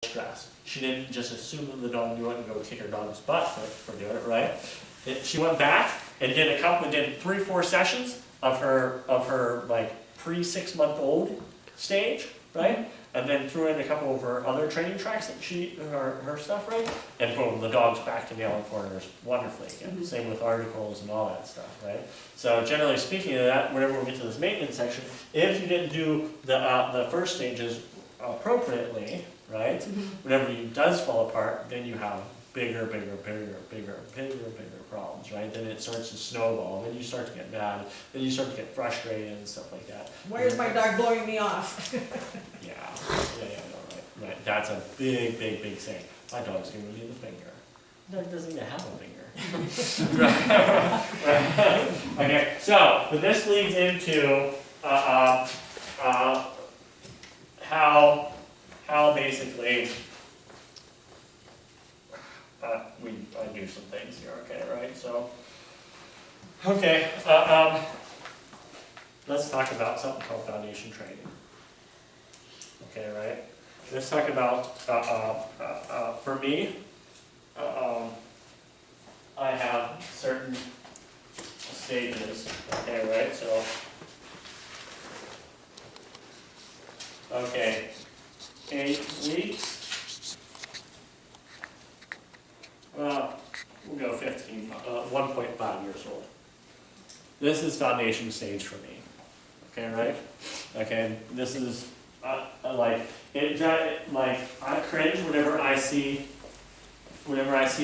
stress. She didn't just assume that the dog knew it and go kick her dog's butt for doing it, right? She went back and did 3-4 sessions of her like pre-6-month-old stage, right? And then threw in a couple of her other training tracks that her stuff, right? And boom, the dog's back to nailing corners wonderfully again. Same with articles and all that stuff, right? So generally speaking of that, whenever we get to this maintenance section, if you didn't do the first stages appropriately, right? Whenever it does fall apart, then you have bigger problems, right? Then it starts to snowball, then you start to get mad, then you start to get frustrated and stuff like that. Why is my dog blowing me off? Yeah, no, right. That's a big saying. My dog's giving me the finger. Dog doesn't even have a finger. Right. Okay, so but this leads into how basically I do some things here. Okay, right? So okay, let's talk about something called foundation training. Okay, right? Let's talk about, for me, I have certain stages, okay, right? So, okay, 8 weeks, we'll go 1.5 years old. This is foundation stage for me, okay, right? Okay, this is, I cringe whenever I see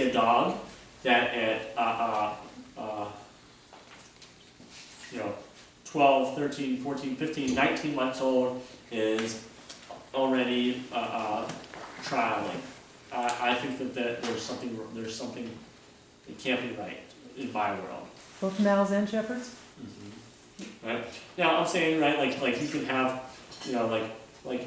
a dog that at 12, 13, 14, 15, 19 months old is already trialing. I think that there's something it can't be right in my world. Both males and shepherds? Right? Now I'm saying, right, like you can have, like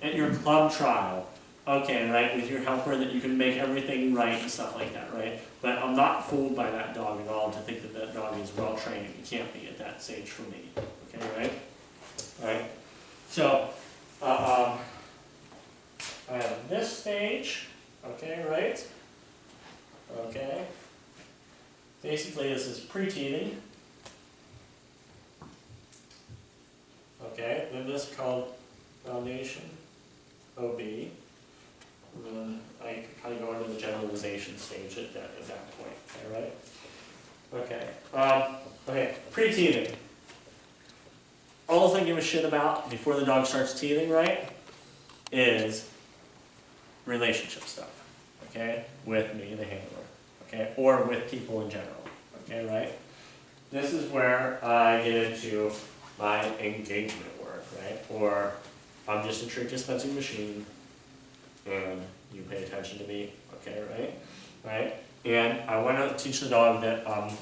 at your club trial, okay, right, with your helper that you can make everything right and stuff like that, right? But I'm not fooled by that dog at all to think that that dog is well trained. It can't be at that stage for me, okay, right? Alright, so, I have this stage, okay, right? Okay. Basically this is pre-teething. Okay, then this is called foundation, OB, and then I kind of go into the generalization stage at that point, okay, right? Okay, pre-teething. All I give a shit about before the dog starts teething, right, is relationship stuff, okay, with me, the handler, okay, or with people in general, okay, right? This is where I get into my engagement work, right? Or I'm just a treat dispensing machine and you pay attention to me, okay, right? Right? And I want to teach the dog that I'm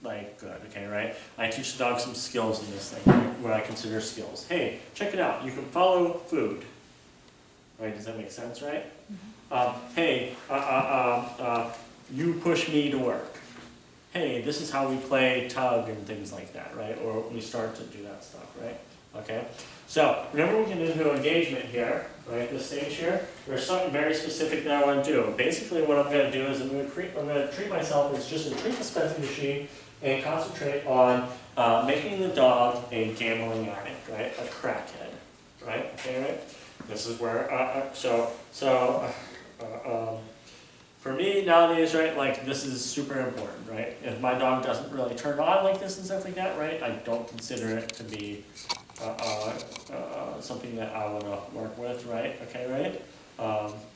good, okay, right? I teach the dog some skills in this thing, right? What I consider skills. Hey, check it out, you can follow food. Right, does that make sense, right? Hey, you push me to work. Hey, this is how we play tug and things like that, right? Or we start to do that stuff, right? Okay? So, whenever we get into engagement here, right, this stage here, there's something very specific that I want to do. Basically what I'm going to do is I'm going to treat myself as just a treat dispensing machine and concentrate on making the dog a gambling addict, right? A crackhead, right? Okay, right? This is where, for me nowadays, right, like this is super important, right? If my dog doesn't really turn on like this and stuff like that, right, I don't consider it to be something that I want to work with, right? Okay, right?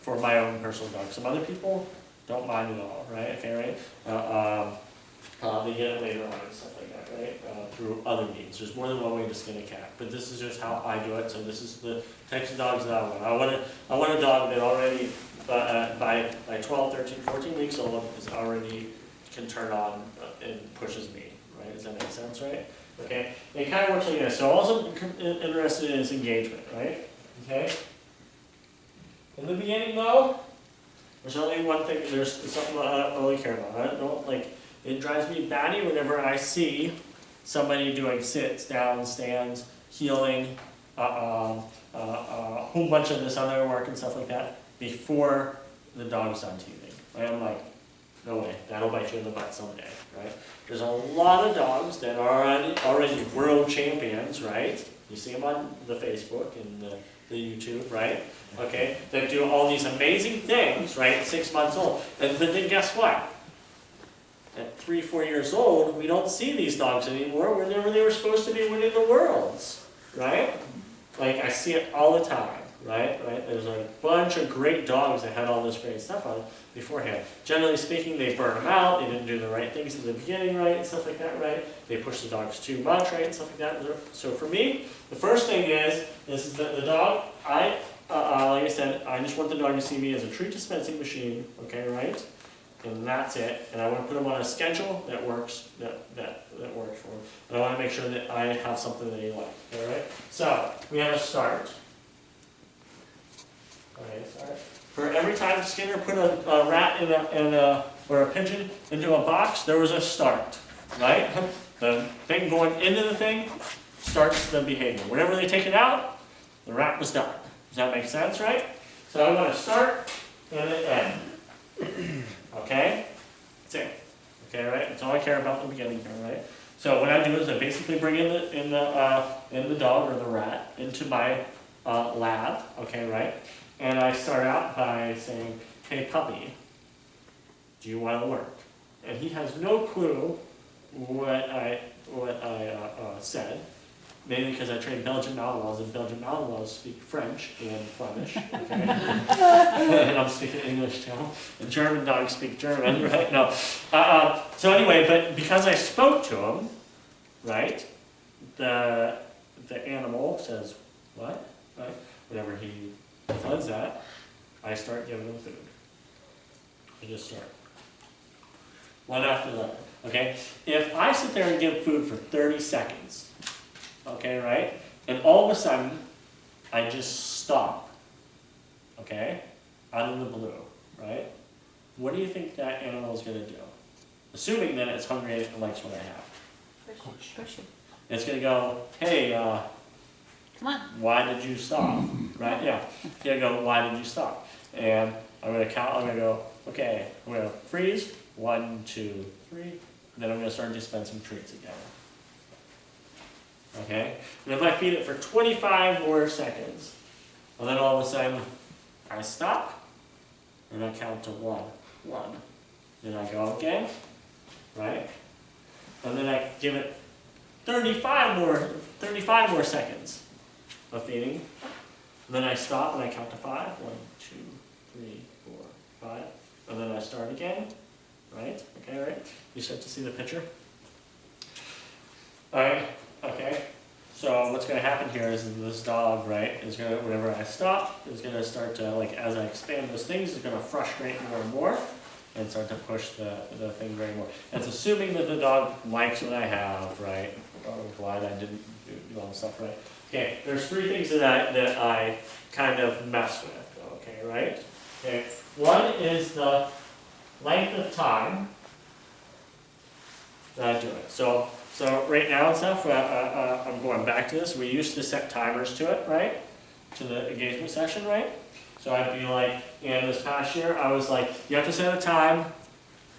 For my own personal dog. Some other people don't mind at all, right? Okay, right? They get it later on and stuff like that, right? Through other means. There's more than one way to skin a cat, but this is just how I do it. So this is the types of dogs that I want. I want a dog that already, by 12, 13, 14 weeks old, is already can turn on and pushes me, right? Does that make sense, right? Okay. And it kind of works like this. So also interested in is engagement, right? Okay. In the beginning, though, there's only one thing. There's something I don't really care about. I don't like. It drives me batty whenever I see somebody doing sits, downs, stands, heeling, a whole bunch of this other work and stuff like that before the dog's done teething. Right? I'm like, no way, that'll bite you in the butt someday, right? There's a lot of dogs that are already world champions, right? You see them on the Facebook and the YouTube, right? Okay, that do all these amazing things, right, at 6 months old. And then guess what? At 3, 4 years old, we don't see these dogs anymore whenever they were supposed to be winning the worlds, right? Like, I see it all the time, right? There's a bunch of great dogs that had all this great stuff on it beforehand. Generally speaking, they burn them out, they didn't do the right things at the beginning, right, and stuff like that, right? They push the dogs too much, right, and stuff like that. So for me, the first thing is that the dog, like I said, I just want the dog to see me as a treat dispensing machine, okay, right? And that's it. And I want to put him on a schedule that works, that works for him. And I want to make sure that I have something that he likes. All right. So we have a start. Okay, start. For every time Skinner put a rat or a pigeon into a box, there was a start. Right. The thing going into the thing starts the behavior. Whenever they take it out, the rat was done. Does that make sense? Right. So I want to start and an end. Okay? That's it. Okay, right? That's all I care about in the beginning here, right? So what I do is I basically bring in the dog or the rat into my lab, okay, right? And I start out by saying, hey puppy, do you want to work? And he has no clue what I said. Mainly because I trained Belgian Malinois, and Belgian Malinois speak French and Flemish, okay? And I'm speaking English too. And German dogs speak German, right? No. So anyway, but because I spoke to him, right, the animal says, what? Right? Whenever he does that, I start giving him food. I just start. One after the other, okay? If I sit there and give food for 30 seconds, okay, right? And all of a sudden, I just stop, okay? Out of the blue, right? What do you think that animal is going to do? Assuming that it's hungry and likes what I have. Push it. It's going to go, hey, Come on. why did you stop? Right? Yeah. It's going to go, why did you stop? And I'm going to count, I'm going to go, okay, I'm going to freeze, 1, 2, 3, and then I'm going to start dispensing treats again. Okay? And if I feed it for 25 more seconds, and then all of a sudden I stop, and I count to 1. Then I go again, right? And then I give it 35 more seconds of feeding. And then I stop and I count to 5. 1, 2, 3, 4, 5. And then I start again, right? Okay, right? You start to see the picture? All right. Okay, so what's going to happen here is this dog, right, is going to, whenever I stop, is going to start to, like, as I expand those things, it's going to frustrate more and more, and start to push the thing very more. It's assuming that the dog likes what I have, right, or glad I didn't do all the stuff, right. Okay, there's 3 things that I kind of mess with, okay, right. Okay, one is the length of time that I do it. So right now and stuff, I'm going back to this. We used to set timers to it, right? To the engagement session, right? So I'd be like, and this past year, I was like, you have to set a time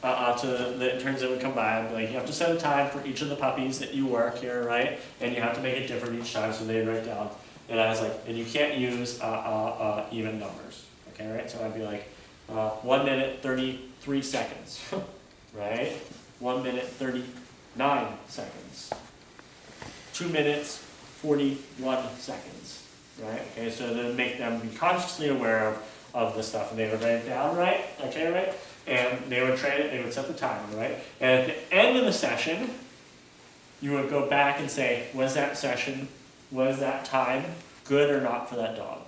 to the interns that would come by. I'd be like, you have to set a time for each of the puppies that you work here, right? And you have to make it different each time, so they'd write down. And I was like, and you can't use even numbers, okay, right? So I'd be like, 1 minute, 33 seconds, right? 1 minute, 39 seconds. 2 minutes, 41 seconds, right? Okay, so to make them be consciously aware of the stuff, and they would write it down, right? Okay, right? And they would train it, they would set the timer, right? And at the end of the session, you would go back and say, was that session, was that time good or not for that dog?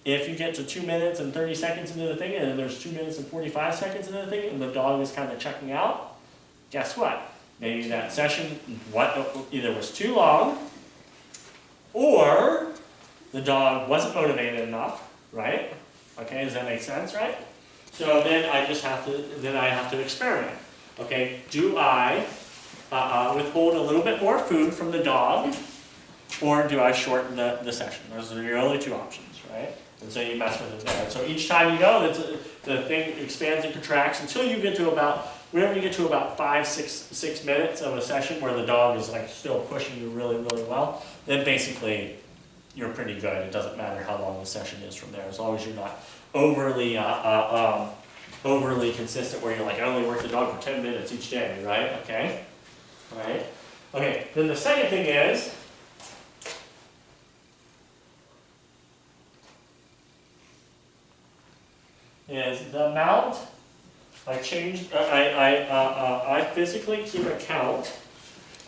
If you get to 2 minutes and 30 seconds into the thing, and then there's 2 minutes and 45 seconds into the thing, and the dog is kind of checking out, guess what? Maybe that session either was too long, or the dog wasn't motivated enough, right? Okay, does that make sense, right? So then I have to experiment. Okay, do I withhold a little bit more food from the dog or do I shorten the session? Those are your only two options, right? And so you mess with it there. So each time you go, the thing expands and contracts until you get to about, whenever you get to about 6 minutes of a session where the dog is like still pushing you really, really well, then basically you're pretty good. It doesn't matter how long the session is from there, as long as you're not overly overly consistent where you're like, I only work the dog for 10 minutes each day, right? Okay? Alright? Okay, then the second thing is, the amount I physically keep a count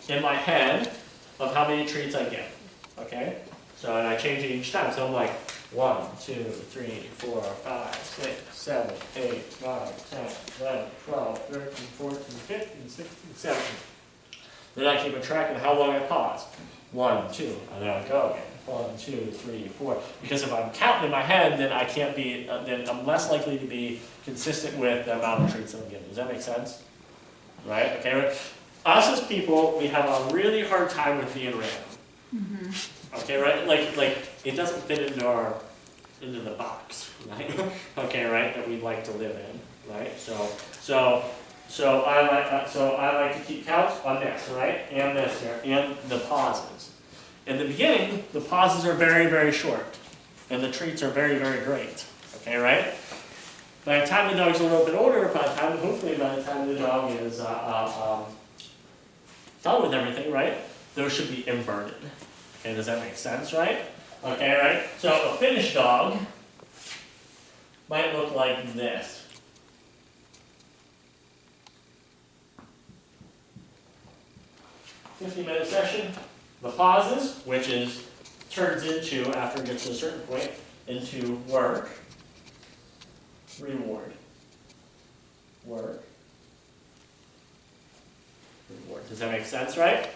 in my head of how many treats I get. Okay? So, and I change it each time. So I'm like 1, 2, 3, 4, 5, 6, 7, 8, 9, 10, 11, 12, 13, 14, 15, 16, 17. Then I keep a track of how long I pause. 1, 2, and then I go again. 1, 2, 3, 4. Because if I'm counting in my head, then I can't be. Then I'm less likely to be consistent with the amount of treats I'm getting. Does that make sense? Right? Okay. Us as people, we have a really hard time with being random. Okay, right? Like it doesn't fit into the box, right? Okay, right? That we like to live in, right? So I like to keep counts on this, right? And this here, and the pauses. In the beginning, the pauses are very, very short, and the treats are very, very great. Okay, right? By the time the dog's a little bit older, hopefully by the time the dog is done with everything, right? Those should be inverted. Okay, does that make sense, right? Okay, right? So a finished dog might look like this. "50-minute session, the pauses, which turns into, after it gets to a certain point, into work, reward, work, reward." Does that make sense, right?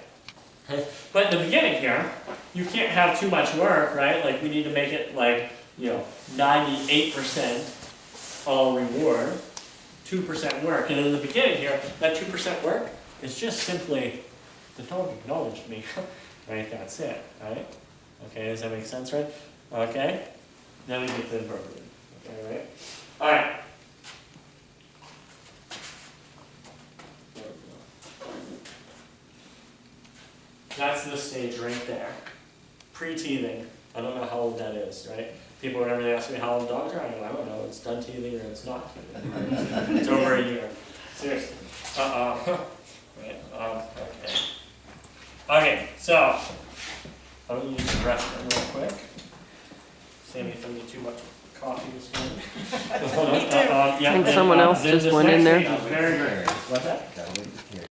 But in the beginning here, you can't have too much work, right? Like we need to make it like, 98% all reward, 2% work. And in the beginning here, that 2% work is just simply, the dog acknowledged me, right? That's it, right? Okay, does that make sense, right? Okay, then we get to inverted. Okay, right? All right. That's this stage right there. Pre-teething. I don't know how old that is, right? People, whenever they ask me how old dogs are, I go, I don't know, it's done teething or it's not teething. It's over a year. Seriously. Right, okay. Okay, so, I'm going to use the restroom real quick. Save me from too much coffee this morning. I think someone else just went in there. Very great. What's that?